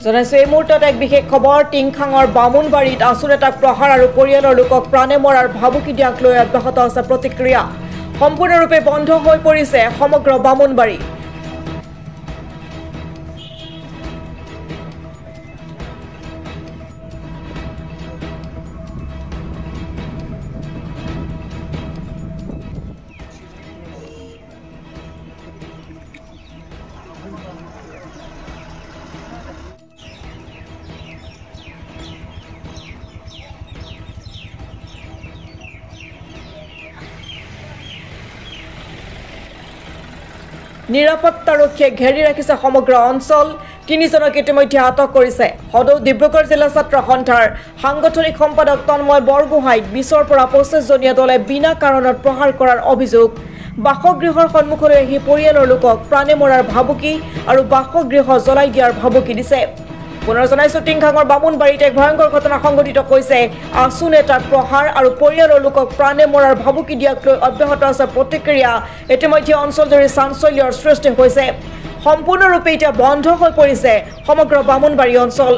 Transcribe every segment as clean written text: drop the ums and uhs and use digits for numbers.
জনাইছো এই মুহূৰ্তত এক বিশেষ খবৰ টিংখাঙৰ বামুণবাৰীত আছুৰ এটাক প্ৰহাৰ আৰু পৰিয়ালৰ লোকক প্ৰাণে মৰাৰ ভাবুকি দিয়াক লৈ অব্যাহত আছে প্ৰতিক্ৰিয়া সম্পূৰ্ণৰূপে বন্ধ হৈ পৰিছে সমগ্ৰ বামুণবাৰী নিৰাপত্তাৰক্ষীয়ে ঘেৰি ৰাখিছে সমগ্ৰ অঞ্চল তিনিজনক ইতিমধ্যে আটক কৰিছে সদৌ ডিব্ৰুগড় জিলা ছাত্ৰ সন্থাৰ সাংগঠনিক সম্পাদক তন্ময় বৰগোহাঁইক 20ৰ পৰা 25 জনীয়া দলে বিনা কাৰণত প্ৰহাৰ কৰাৰ অভিযোগ বাসগৃহৰ সন্মুখলৈ আহি পৰিয়ালৰ লোকক প্ৰাণে মৰাৰ ভাবুকি আৰু বাসগৃহ জ্বলাই দিয়াৰ ভাবুকি দিছে পুনৰ জনাইছো টিংখাঙৰ বামুণবাৰীত এক ভয়ংকৰ ঘটনা সংঘটিত হৈছে আছু নেতাক প্ৰহাৰ আৰু পৰিয়ালৰ লোকক প্ৰাণে মৰাৰ ভাবুকি দিয়াক লৈ অব্যাহত আছে প্ৰতিক্ৰিয়া ইতিমধ্যে অঞ্চলজুৰি চাঞ্চল্যৰ সৃষ্টি হৈছে সম্পূৰ্ণৰূপে এতিয়া বন্ধ হৈ পৰিছে সমগ্ৰ বামুণবাৰী অঞ্চল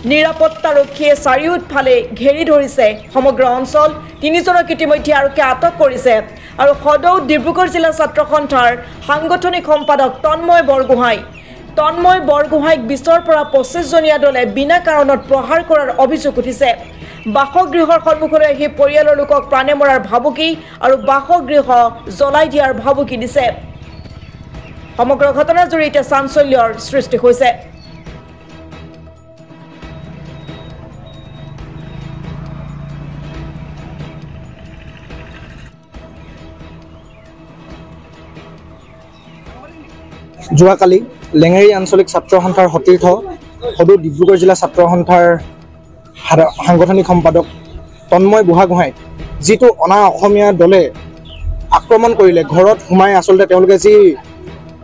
নিৰাপত্তাৰক্ষীয়ে চাৰিওফালে ঘেৰি ধৰিছে সমগ্ৰ অঞ্চল তিনিজনক ইতিমধ্যে আৰক্ষীয়ে আটক কৰিছে আৰু সদৌ ডিব্ৰুগড় জিলা ছাত্ৰ সন্থাৰ সাংগঠনিক সম্পাদক তন্ময় বৰগোহাঁইক 20ৰ পৰা 25 জনীয়া দলে বিনা কাৰণত প্ৰহাৰ কৰাৰ অভিযোগ উঠিছে বাসগৃহৰ সন্মুখলৈ আহি পৰিয়ালৰ লোকক প্ৰাণে মৰাৰ ভাবুকি আৰু বাসগৃহ জ্বলাই দিয়াৰ ভাবুকি দিছে সমগ্ৰ ঘটনাৰ জৰিয়তে চাঞ্চল্যৰ সৃষ্টি হৈছে যোৱাকালি লেঙেৰী আঞ্চলিক ছাত্ৰ সন্থাৰ সতীৰ্থ সদৌ ডিব্ৰুগড় জিলা ছাত্ৰ সন্থাৰ সাংগঠনিক সম্পাদক তন্ময় বুঢ়াগোহাঁইক যিটো অনা অসমীয়া দলে আক্ৰমণ কৰিলে ঘৰত সোমাই আচলতে তেওঁলোকে যি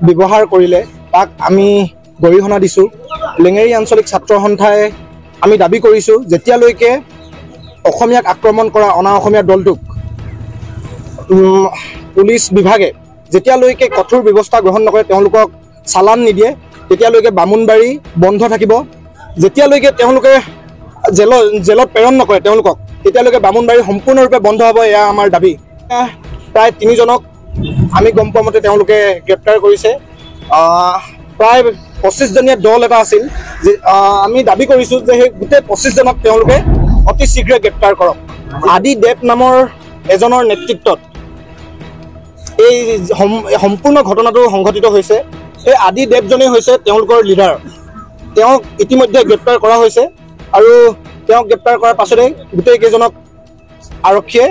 ব্যৱহাৰ কৰিলে তাক আমি গৰিহণা দিছোঁ লেঙেৰী আঞ্চলিক ছাত্ৰ সন্থাই আমি দাবী কৰিছোঁ যেতিয়ালৈকে অসমীয়াক আক্ৰমণ কৰা অনা অসমীয়া দলটোক পুলিচ বিভাগে যেতিয়ালৈকে কঠোৰ ব্যৱস্থা গ্ৰহণ নকৰে তেওঁলোকক চালান নিদিয়ে তেতিয়ালৈকে বামুণবাৰী বন্ধ থাকিব যেতিয়ালৈকে তেওঁলোকে জেলত প্ৰেৰণ নকৰে তেওঁলোকক তেতিয়ালৈকে বামুণবাৰী সম্পূৰ্ণৰূপে বন্ধ হ'ব এয়া আমাৰ দাবী প্ৰায় তিনিজনক আমি গম পোৱা মতে তেওঁলোকে গ্ৰেপ্তাৰ কৰিছে প্ৰায় 25 জনীয়া দল এটা আছিল যে আমি দাবী কৰিছোঁ যে সেই গোটেই 25 জনক তেওঁলোকে অতি শীঘ্ৰে গ্ৰেপ্তাৰ কৰক আদি দেৱ নামৰ এজনৰ নেতৃত্বত এই সম্পূৰ্ণ ঘটনাটো সংঘটিত হৈছে এই আদি দেৱজনেই হৈছে তেওঁলোকৰ লিডাৰ তেওঁক ইতিমধ্যে গ্ৰেপ্তাৰ কৰা হৈছে আৰু তেওঁক গ্ৰেপ্তাৰ কৰাৰ পাছতে গোটেই কেইজনক আৰক্ষীয়ে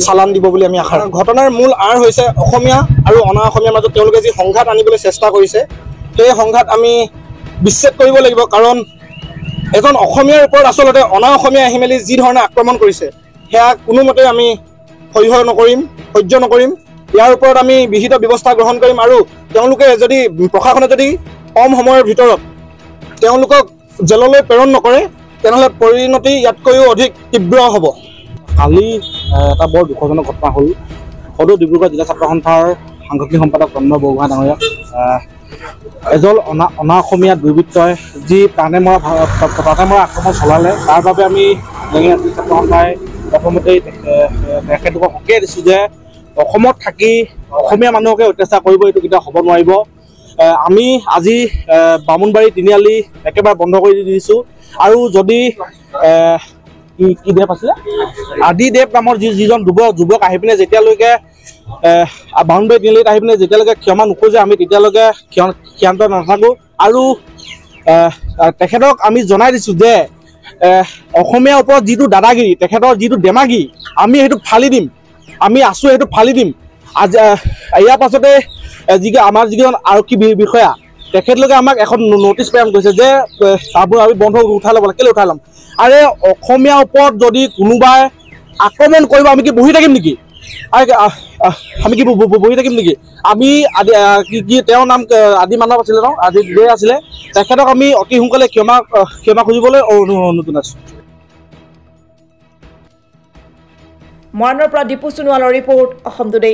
চালান দিব বুলি আমি আশা ৰাখোঁ ঘটনাৰ মূল আঁৰ হৈছে অসমীয়া আৰু অনা অসমীয়াৰ মাজত তেওঁলোকে যি সংঘাত আনিবলৈ চেষ্টা কৰিছে সেই সংঘাত আমি বিচ্ছেদ কৰিব লাগিব কাৰণ এজন অসমীয়াৰ ওপৰত আচলতে অনা অসমীয়া আহি মেলি যি ধৰণে আক্ৰমণ কৰিছে সেয়া কোনোমতে আমি সহ্য নকৰিম ইয়াৰ ওপৰত আমি বিহিত ব্যৱস্থা গ্ৰহণ কৰিম আৰু তেওঁলোকে যদি প্ৰশাসনে যদি কম সময়ৰ ভিতৰত তেওঁলোকক জেললৈ প্ৰেৰণ নকৰে তেনেহ'লে পৰিণতি ইয়াতকৈও অধিক তীব্ৰ হ'ব কালি এটা বৰ দুখজনক ঘটনা হ'ল সদৌ ডিব্ৰুগড় জিলা ছাত্ৰ সন্থাৰ সাংগঠনিক সম্পাদক তন্ময় বৰগোহাঁই ডাঙৰীয়া এজন অনা অসমীয়া দুৰ্বৃত্তই যি প্ৰাণে মৰা আক্ৰমণ চলালে তাৰ বাবে আমি লেঙেৰী আঞ্চলিক ছাত্ৰ সন্থাই প্ৰথমতেই তেখেতলোকক সকীয়াই দিছোঁ যে অসমত থাকি অসমীয়া মানুহকে অত্যাচাৰ কৰিব এইটো কেতিয়াও হ'ব নোৱাৰিব আমি আজি বামুণবাৰী তিনিআলি একেবাৰে বন্ধ কৰি দিছোঁ আৰু যদি কি দেৱ আছিলে আদি দেৱ নামৰ যিজন যুৱক আহি পিনে যেতিয়ালৈকে বামুণবাৰী তিনিআলিত আহি পিনে যেতিয়ালৈকে ক্ষমা নোখোজে আমি তেতিয়ালৈকে ক্ষান্ত নাথাকোঁ আৰু তেখেতক আমি জনাই দিছোঁ যে অসমীয়াৰ ওপৰত যিটো দাদাগিৰি তেখেতৰ যিটো ডেমাগিৰি আমি সেইটো ফালি দিম আমি আছোঁ সেইটো ফালি দিম আজি ইয়াৰ পাছতে আমাৰ যিকেইজন আৰক্ষী বিষয়া তেখেতলোকে আমাক এখন নটিচ প্ৰেৰণ কৰিছে যে আমি বন্ধ উঠাই ল'ব লাগে কেলৈ উঠাই ল'ম আৰে অসমীয়াৰ ওপৰত যদি কোনোবাই আক্ৰমণ কৰিব আমি কি বহি থাকিম নেকি আমি কি তেওঁৰ নাম আদি মানৱ আছিলে ন আদি দে আছিলে তেখেতক আমি অতি সোনকালে ক্ষমা খুজিবলৈ অনুৰোধ জনাইছোঁ মৰাণৰ পৰা দীপু সোণোৱালৰ ৰিপৰ্ট অসম টুডে।